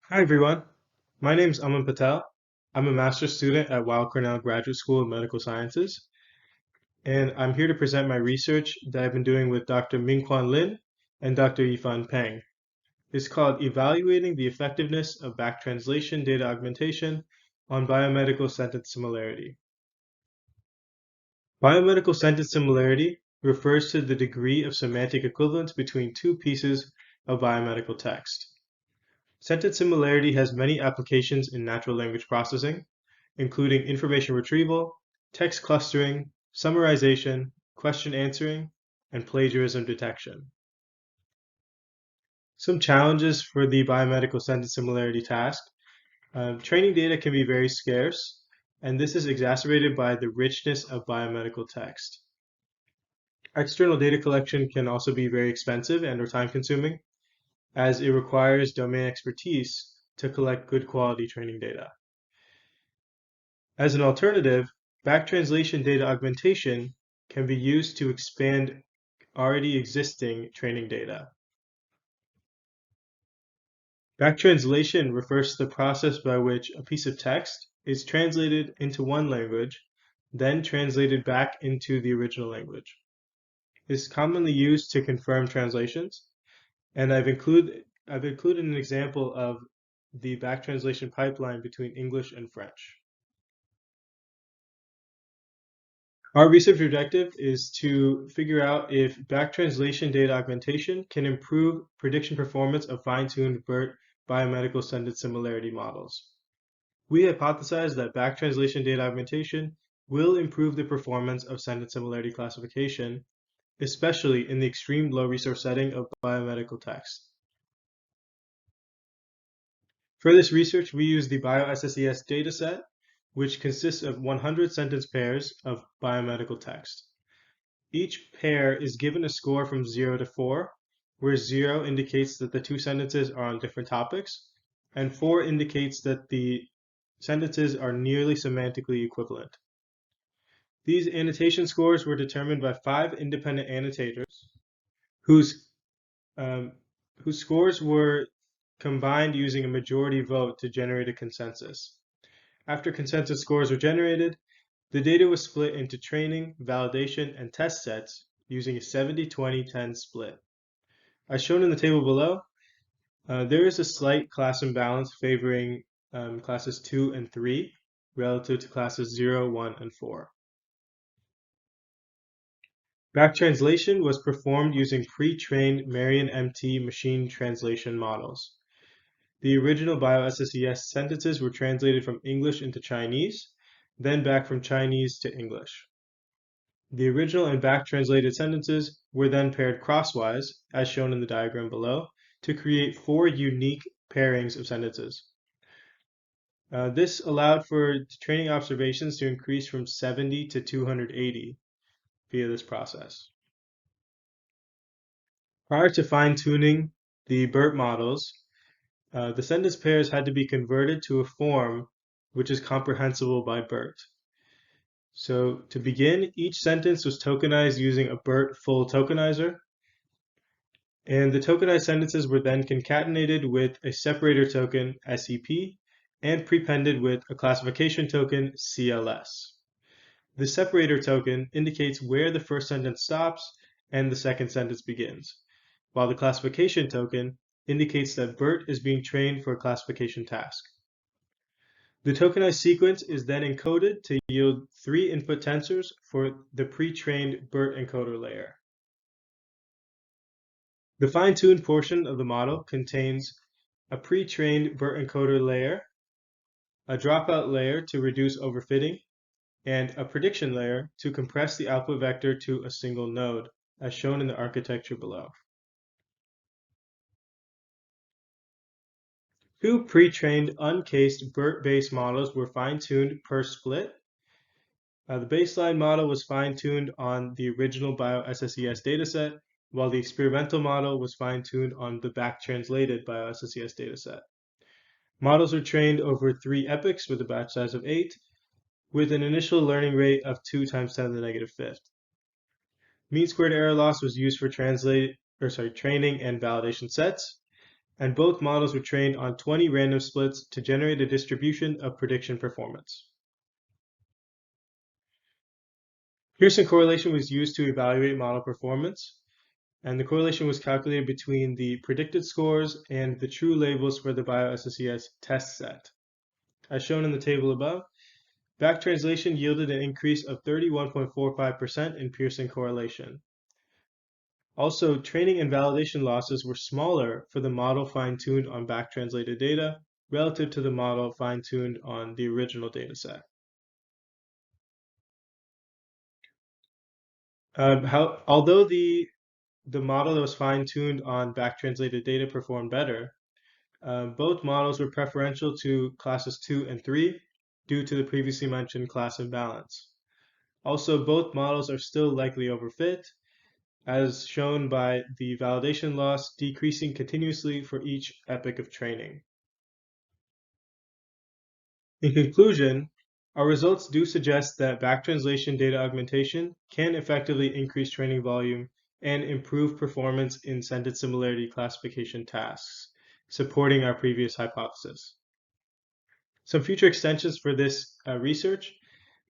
Hi everyone, my name is Aman Patel. I'm a master's student at Weill Cornell Graduate School of Medical Sciences, and I'm here to present my research that I've been doing with Dr. Mingquan Lin and Dr. Yifan Peng. It's called Evaluating the Effectiveness of Back Translation Data Augmentation on Biomedical Sentence Similarity. Biomedical sentence similarity refers to the degree of semantic equivalence between two pieces of biomedical text. Sentence similarity has many applications in natural language processing, including information retrieval, text clustering, summarization, question answering, and plagiarism detection. Some challenges for the biomedical sentence similarity task. Training data can be very scarce, and this is exacerbated by the richness of biomedical text. External data collection can also be very expensive and or time consuming, as it requires domain expertise to collect good quality training data. As an alternative, back translation data augmentation can be used to expand already existing training data. Back translation refers to the process by which a piece of text is translated into one language, then translated back into the original language. It is commonly used to confirm translations, and I've included an example of the back translation pipeline between English and French. Our research objective is to figure out if back translation data augmentation can improve prediction performance of fine-tuned BERT biomedical sentence similarity models. We hypothesize that back translation data augmentation will improve the performance of sentence similarity classification, especially in the extreme low resource setting of biomedical text. For this research, we use the BioSSES dataset, which consists of 100 sentence pairs of biomedical text. Each pair is given a score from 0 to 4, where 0 indicates that the two sentences are on different topics, and 4 indicates that the sentences are nearly semantically equivalent. These annotation scores were determined by 5 independent annotators whose, whose scores were combined using a majority vote to generate a consensus. After consensus scores were generated, the data was split into training, validation, and test sets using a 70-20-10 split. As shown in the table below, there is a slight class imbalance favoring classes 2 and 3 relative to classes 0, 1, and 4. Back translation was performed using pre-trained Marian-MT machine translation models. The original BioSSES sentences were translated from English into Chinese, then back from Chinese to English. The original and back translated sentences were then paired crosswise, as shown in the diagram below, to create 4 unique pairings of sentences. This allowed for training observations to increase from 70 to 280 via this process. Prior to fine-tuning the BERT models, the sentence pairs had to be converted to a form which is comprehensible by BERT. So to begin, each sentence was tokenized using a BERT full tokenizer, and the tokenized sentences were then concatenated with a separator token, SEP, and prepended with a classification token, CLS. The separator token indicates where the first sentence stops and the second sentence begins, while the classification token indicates that BERT is being trained for a classification task. The tokenized sequence is then encoded to yield 3 input tensors for the pre-trained BERT encoder layer. The fine-tuned portion of the model contains a pre-trained BERT encoder layer, a dropout layer to reduce overfitting, and a prediction layer to compress the output vector to a single node, as shown in the architecture below. 2 pre-trained uncased BERT-based models were fine-tuned per split. The baseline model was fine-tuned on the original BioSSES dataset, while the experimental model was fine-tuned on the back-translated BioSSES dataset. Models were trained over 3 epochs with a batch size of 8, with an initial learning rate of 2 × 10⁵. Mean squared error loss was used for training and validation sets, and both models were trained on 20 random splits to generate a distribution of prediction performance. Pearson correlation was used to evaluate model performance, and the correlation was calculated between the predicted scores and the true labels for the BioSSES test set. As shown in the table above, back translation yielded an increase of 31.45% in Pearson correlation. Also, training and validation losses were smaller for the model fine-tuned on back-translated data relative to the model fine-tuned on the original dataset. Although the model that was fine-tuned on back-translated data performed better, both models were preferential to classes 2 and 3 due to the previously mentioned class imbalance. Also, both models are still likely overfit, as shown by the validation loss decreasing continuously for each epoch of training. In conclusion, our results do suggest that back translation data augmentation can effectively increase training volume and improve performance in sentence similarity classification tasks, supporting our previous hypothesis. Some future extensions for this research: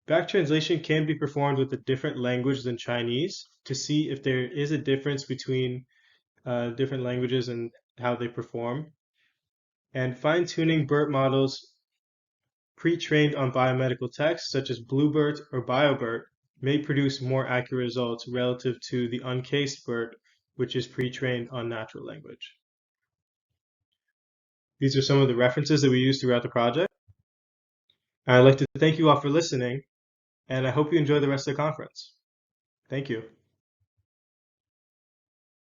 back translation can be performed with a different language than Chinese to see if there is a difference between different languages and how they perform. And fine-tuning BERT models pre-trained on biomedical text, such as BlueBERT or BioBERT, may produce more accurate results relative to the uncased BERT, which is pre-trained on natural language. These are some of the references that we use throughout the project. I'd like to thank you all for listening, and I hope you enjoy the rest of the conference. Thank you.